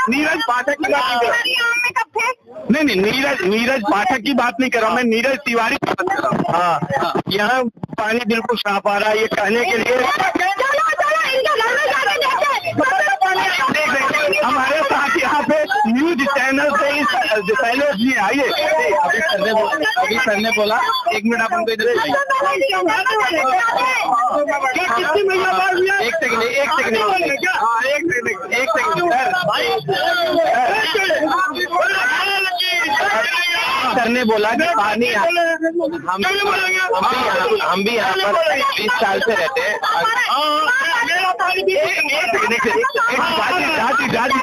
नीरज पाठक की बात नहीं कर रहा। नहीं, नीरज पाठक की बात नहीं कर रहा, मैं नीरज तिवारी की बात कर रहा हूँ। हाँ, यहाँ पानी बिल्कुल साफ आ रहा है, ये कहने के लिए हमारे साथ यहाँ पे न्यूज चैनल से पहले जी आइए। अभी सर ने बोला 1 मिनट आप उनको इधर एक सेकंड सर ने बोला कि पानी हम भी यहाँ पर 20 साल से रहते हैं। जाती